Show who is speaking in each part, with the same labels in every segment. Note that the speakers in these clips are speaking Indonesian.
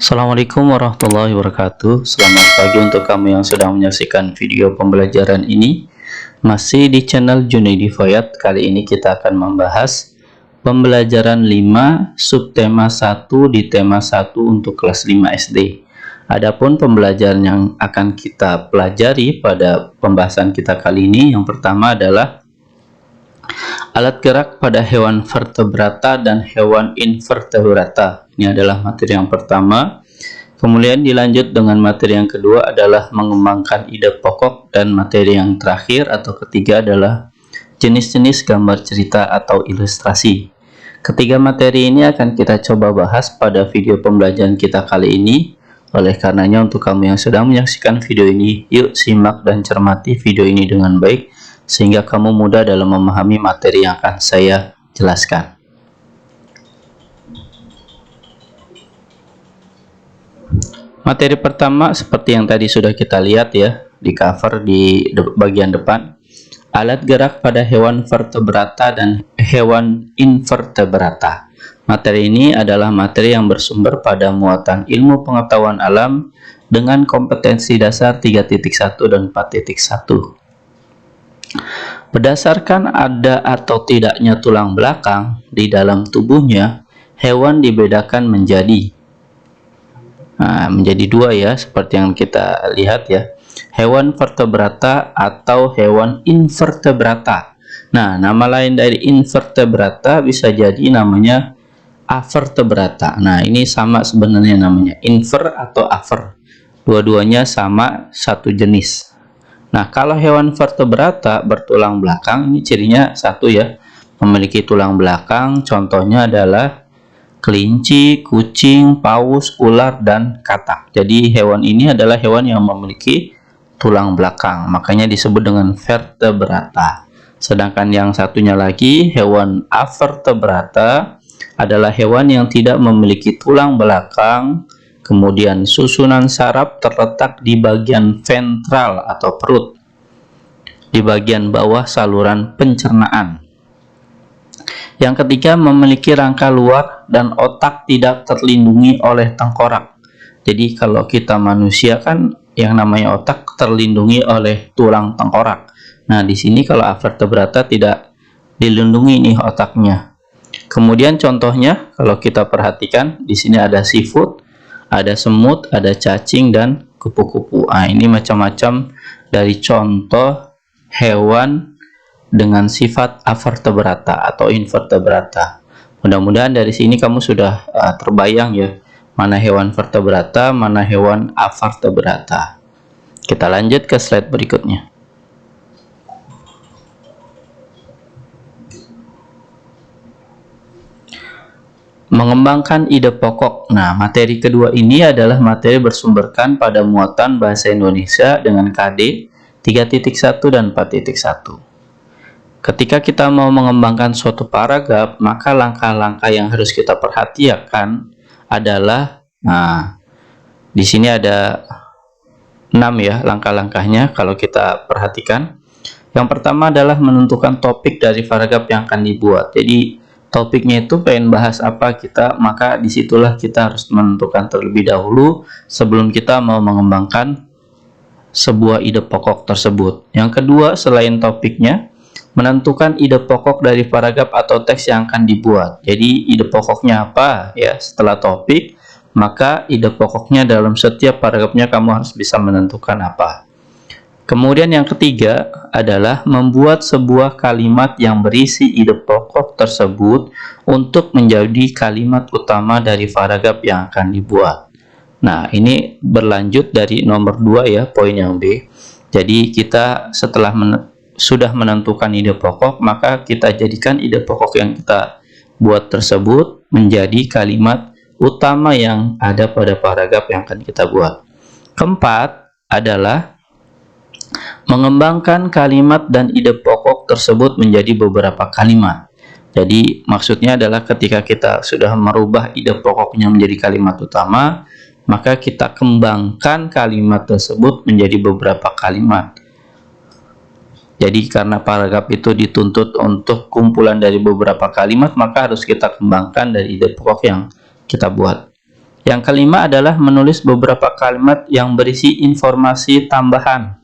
Speaker 1: Assalamualaikum warahmatullahi wabarakatuh. Selamat pagi untuk kamu yang sedang menyaksikan video pembelajaran ini. Masih di channel Junaidi Voyat. Kali ini kita akan membahas pembelajaran 5 subtema 1 di tema 1 untuk kelas 5 SD. Adapun pembelajaran yang akan kita pelajari pada pembahasan kita kali ini, yang pertama adalah alat gerak pada hewan vertebrata dan hewan invertebrata. Ini adalah materi yang pertama. Kemudian dilanjut dengan materi yang kedua adalah mengembangkan ide pokok, dan materi yang terakhir atau ketiga adalah jenis-jenis gambar cerita atau ilustrasi. Ketiga materi ini akan kita coba bahas pada video pembelajaran kita kali ini. Oleh karenanya, untuk kamu yang sedang menyaksikan video ini, yuk simak dan cermati video ini dengan baik sehingga kamu mudah dalam memahami materi yang akan saya jelaskan. Materi pertama seperti yang tadi sudah kita lihat ya, di cover di bagian depan. Alat gerak pada hewan vertebrata dan hewan invertebrata. Materi ini adalah materi yang bersumber pada muatan ilmu pengetahuan alam dengan kompetensi dasar 3.1 dan 4.1. Berdasarkan ada atau tidaknya tulang belakang di dalam tubuhnya, hewan dibedakan menjadi dua ya, seperti yang kita lihat ya. Hewan vertebrata atau hewan invertebrata. Nah, nama lain dari invertebrata bisa jadi namanya avertebrata. Nah, ini sama sebenarnya namanya, inver atau aver. Dua-duanya sama, satu jenis. Nah, kalau hewan vertebrata bertulang belakang, ini cirinya satu ya, memiliki tulang belakang. Contohnya adalah kelinci, kucing, paus, ular, dan katak. Jadi hewan ini adalah hewan yang memiliki tulang belakang, makanya disebut dengan vertebrata. Sedangkan yang satunya lagi, hewan avertebrata, adalah hewan yang tidak memiliki tulang belakang, kemudian susunan saraf terletak di bagian ventral atau perut, di bagian bawah saluran pencernaan. Yang ketiga, memiliki rangka luar dan otak tidak terlindungi oleh tengkorak. Jadi kalau kita manusia kan yang namanya otak terlindungi oleh tulang tengkorak. Nah, di sini kalau avertebrata tidak dilindungi nih otaknya. Kemudian contohnya kalau kita perhatikan di sini ada seafood, ada semut, ada cacing, dan kupu-kupu. Nah, ini macam-macam dari contoh hewan dengan sifat avertebrata atau invertebrata. Mudah-mudahan dari sini kamu sudah terbayang ya, mana hewan vertebrata, mana hewan avertebrata. Kita lanjut ke slide berikutnya. Mengembangkan ide pokok. Nah, materi kedua ini adalah materi bersumberkan pada muatan bahasa Indonesia dengan KD 3.1 dan 4.1. Ketika kita mau mengembangkan suatu paragraf, maka langkah-langkah yang harus kita perhatikan adalah, di sini ada 6 ya langkah-langkahnya kalau kita perhatikan. Yang pertama adalah menentukan topik dari paragraf yang akan dibuat. Jadi topiknya itu pengen bahas apa kita, maka disitulah kita harus menentukan terlebih dahulu sebelum kita mau mengembangkan sebuah ide pokok tersebut. Yang kedua, selain topiknya, menentukan ide pokok dari paragraf atau teks yang akan dibuat. Jadi ide pokoknya apa ya, setelah topik maka ide pokoknya dalam setiap paragrafnya kamu harus bisa menentukan apa. Kemudian yang ketiga adalah membuat sebuah kalimat yang berisi ide pokok tersebut untuk menjadi kalimat utama dari paragraf yang akan dibuat. Nah, ini berlanjut dari nomor 2 ya, poin yang B. Jadi kita setelah sudah menentukan ide pokok, maka kita jadikan ide pokok yang kita buat tersebut menjadi kalimat utama yang ada pada paragraf yang akan kita buat. Keempat adalah mengembangkan kalimat dan ide pokok tersebut menjadi beberapa kalimat. Jadi maksudnya adalah ketika kita sudah merubah ide pokoknya menjadi kalimat utama, maka kita kembangkan kalimat tersebut menjadi beberapa kalimat. Jadi karena paragraf itu dituntut untuk kumpulan dari beberapa kalimat, maka harus kita kembangkan dari ide pokok yang kita buat. Yang kelima adalah menulis beberapa kalimat yang berisi informasi tambahan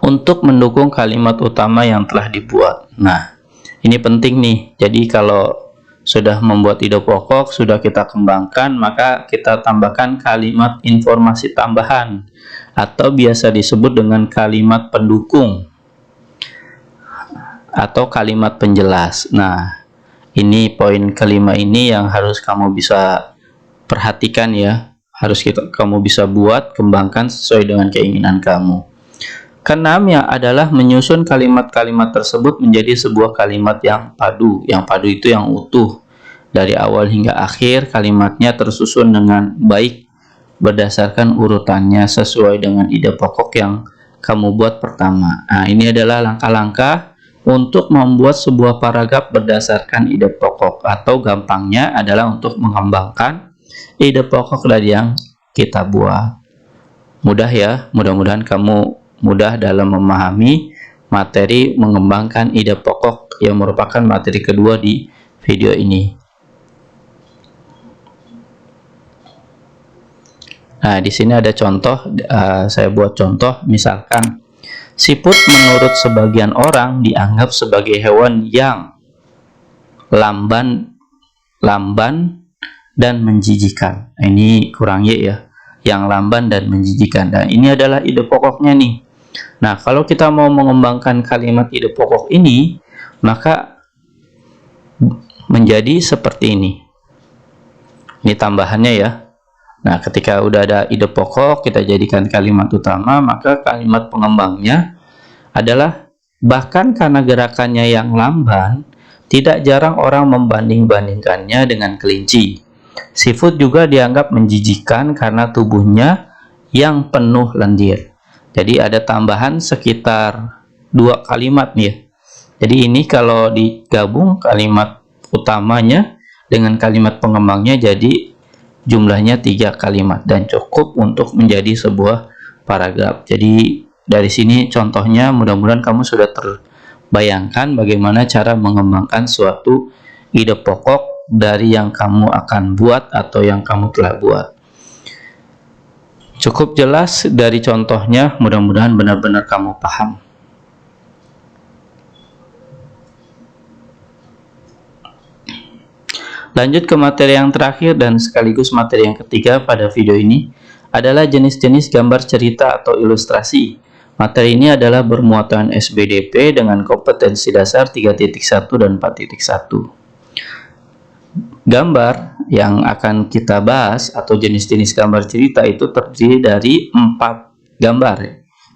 Speaker 1: untuk mendukung kalimat utama yang telah dibuat. Nah, ini penting nih. Jadi kalau sudah membuat ide pokok, sudah kita kembangkan, maka kita tambahkan kalimat informasi tambahan atau biasa disebut dengan kalimat pendukung atau kalimat penjelas. Nah, ini poin kelima ini yang harus kamu bisa perhatikan ya, harus kamu bisa buat, kembangkan sesuai dengan keinginan kamu. Keenamnya adalah menyusun kalimat-kalimat tersebut menjadi sebuah kalimat yang padu. Yang padu itu yang utuh. Dari awal hingga akhir kalimatnya tersusun dengan baik berdasarkan urutannya sesuai dengan ide pokok yang kamu buat pertama. Nah, ini adalah langkah-langkah untuk membuat sebuah paragraf berdasarkan ide pokok, atau gampangnya adalah untuk mengembangkan ide pokok dari yang kita buat. Mudah ya, mudah-mudahan kamu mudah dalam memahami materi mengembangkan ide pokok yang merupakan materi kedua di video ini. Nah, di sini ada contoh, saya buat contoh, misalkan siput menurut sebagian orang dianggap sebagai hewan yang lamban dan menjijikan. Nah, ini kurang ya, yang lamban dan menjijikan. Dan ini adalah ide pokoknya nih. Nah, kalau kita mau mengembangkan kalimat ide pokok ini, maka menjadi seperti ini. Ini tambahannya ya. Nah, ketika udah ada ide pokok, kita jadikan kalimat utama, maka kalimat pengembangnya adalah bahkan karena gerakannya yang lamban, tidak jarang orang membanding-bandingkannya dengan kelinci. Siput juga dianggap menjijikan karena tubuhnya yang penuh lendir. Jadi ada tambahan sekitar 2 kalimat nih. Jadi ini kalau digabung kalimat utamanya dengan kalimat pengembangnya jadi jumlahnya 3 kalimat dan cukup untuk menjadi sebuah paragraf. Jadi dari sini contohnya, mudah-mudahan kamu sudah terbayangkan bagaimana cara mengembangkan suatu ide pokok dari yang kamu akan buat atau yang kamu telah buat. Cukup jelas dari contohnya, mudah-mudahan benar-benar kamu paham. Lanjut ke materi yang terakhir dan sekaligus materi yang ketiga pada video ini adalah jenis-jenis gambar cerita atau ilustrasi. Materi ini adalah bermuatan SBDP dengan kompetensi dasar 3.1 dan 4.1. Gambar yang akan kita bahas atau jenis-jenis gambar cerita itu terdiri dari 4 gambar.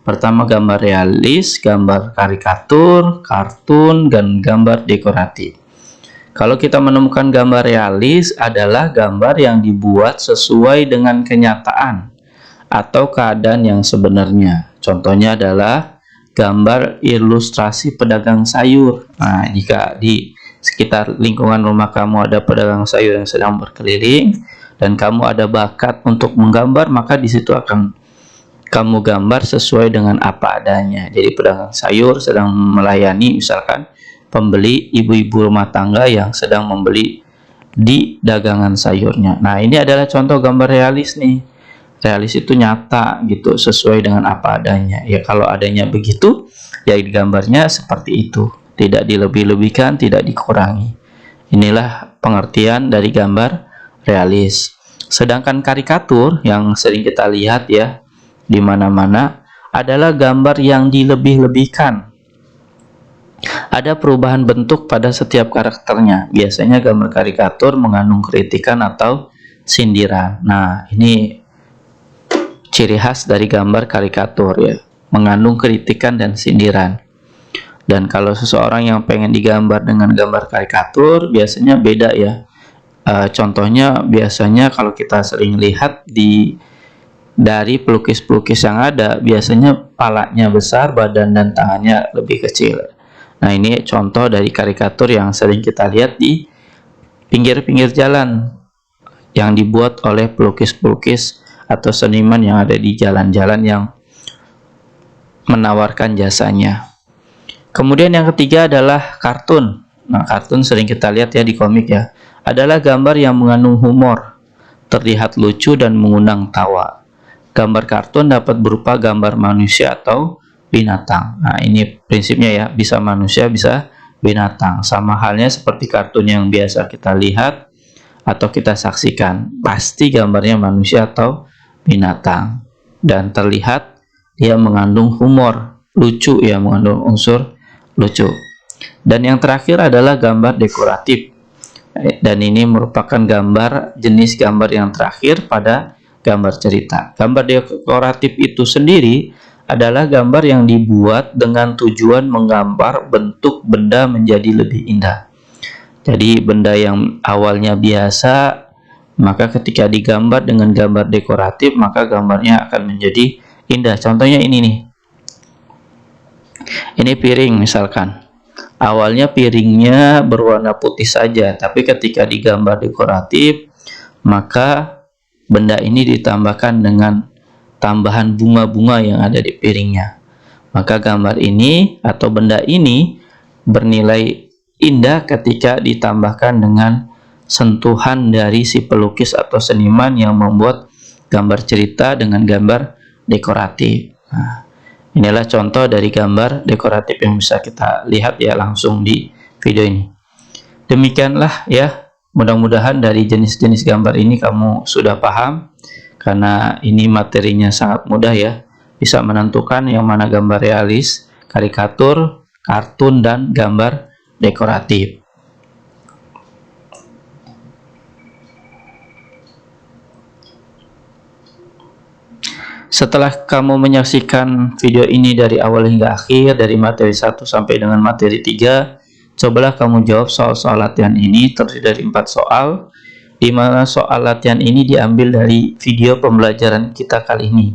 Speaker 1: Pertama, gambar realis, gambar karikatur, kartun, dan gambar dekoratif. Kalau kita menemukan gambar realis adalah gambar yang dibuat sesuai dengan kenyataan atau keadaan yang sebenarnya. Contohnya adalah gambar ilustrasi pedagang sayur. Nah, jika di sekitar lingkungan rumah kamu ada pedagang sayur yang sedang berkeliling dan kamu ada bakat untuk menggambar, maka di situ akan kamu gambar sesuai dengan apa adanya. Jadi pedagang sayur sedang melayani misalkan pembeli, ibu-ibu rumah tangga yang sedang membeli di dagangan sayurnya. Nah, ini adalah contoh gambar realis nih. Realis itu nyata gitu, sesuai dengan apa adanya. Ya, kalau adanya begitu, ya gambarnya seperti itu. Tidak dilebih-lebihkan, tidak dikurangi. Inilah pengertian dari gambar realis. Sedangkan karikatur yang sering kita lihat ya di mana-mana adalah gambar yang dilebih-lebihkan. Ada perubahan bentuk pada setiap karakternya. Biasanya gambar karikatur mengandung kritikan atau sindiran. Nah, ini ciri khas dari gambar karikatur ya, mengandung kritikan dan sindiran. Dan kalau seseorang yang pengen digambar dengan gambar karikatur, biasanya beda ya. Contohnya biasanya kalau kita sering lihat dari pelukis-pelukis yang ada, biasanya palanya besar, badan dan tangannya lebih kecil. Nah, ini contoh dari karikatur yang sering kita lihat di pinggir-pinggir jalan yang dibuat oleh pelukis-pelukis atau seniman yang ada di jalan-jalan yang menawarkan jasanya. Kemudian yang ketiga adalah kartun. Nah, kartun sering kita lihat ya di komik ya. Adalah gambar yang mengandung humor terlihat lucu dan mengundang tawa. Gambar kartun dapat berupa gambar manusia atau binatang. Nah, ini prinsipnya ya, bisa manusia, bisa binatang. Sama halnya seperti kartun yang biasa kita lihat atau kita saksikan. Pasti gambarnya manusia atau binatang. Dan terlihat dia mengandung humor, lucu ya, mengandung unsur lucu. Dan yang terakhir adalah gambar dekoratif. Dan ini merupakan jenis gambar yang terakhir pada gambar cerita. Gambar dekoratif itu sendiri adalah gambar yang dibuat dengan tujuan menggambar bentuk benda menjadi lebih indah. Jadi benda yang awalnya biasa, maka ketika digambar dengan gambar dekoratif, maka gambarnya akan menjadi indah. Contohnya ini nih. Ini piring misalkan. Awalnya piringnya berwarna putih saja, tapi ketika digambar dekoratif, maka benda ini ditambahkan dengan tambahan bunga-bunga yang ada di piringnya. Maka gambar ini atau benda ini bernilai indah ketika ditambahkan dengan sentuhan dari si pelukis atau seniman yang membuat gambar cerita dengan gambar dekoratif. Nah, inilah contoh dari gambar dekoratif yang bisa kita lihat ya langsung di video ini. Demikianlah ya, mudah-mudahan dari jenis-jenis gambar ini kamu sudah paham, karena ini materinya sangat mudah ya, bisa menentukan yang mana gambar realis, karikatur, kartun, dan gambar dekoratif. Setelah kamu menyaksikan video ini dari awal hingga akhir, dari materi 1 sampai dengan materi 3, cobalah kamu jawab soal-soal latihan ini. Terdiri dari 4 soal, di mana soal latihan ini diambil dari video pembelajaran kita kali ini.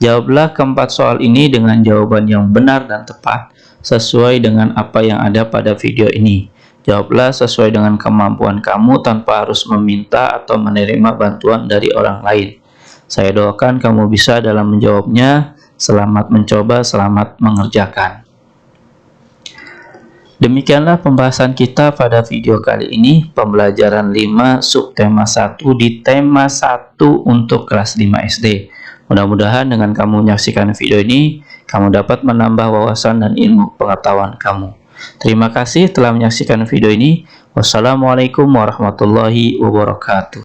Speaker 1: Jawablah keempat soal ini dengan jawaban yang benar dan tepat, sesuai dengan apa yang ada pada video ini. Jawablah sesuai dengan kemampuan kamu tanpa harus meminta atau menerima bantuan dari orang lain. Saya doakan kamu bisa dalam menjawabnya. Selamat mencoba, selamat mengerjakan. Demikianlah pembahasan kita pada video kali ini, pembelajaran 5 subtema 1 di tema 1 untuk kelas 5 SD. Mudah-mudahan dengan kamu menyaksikan video ini, kamu dapat menambah wawasan dan ilmu pengetahuan kamu. Terima kasih telah menyaksikan video ini. Wassalamualaikum warahmatullahi wabarakatuh.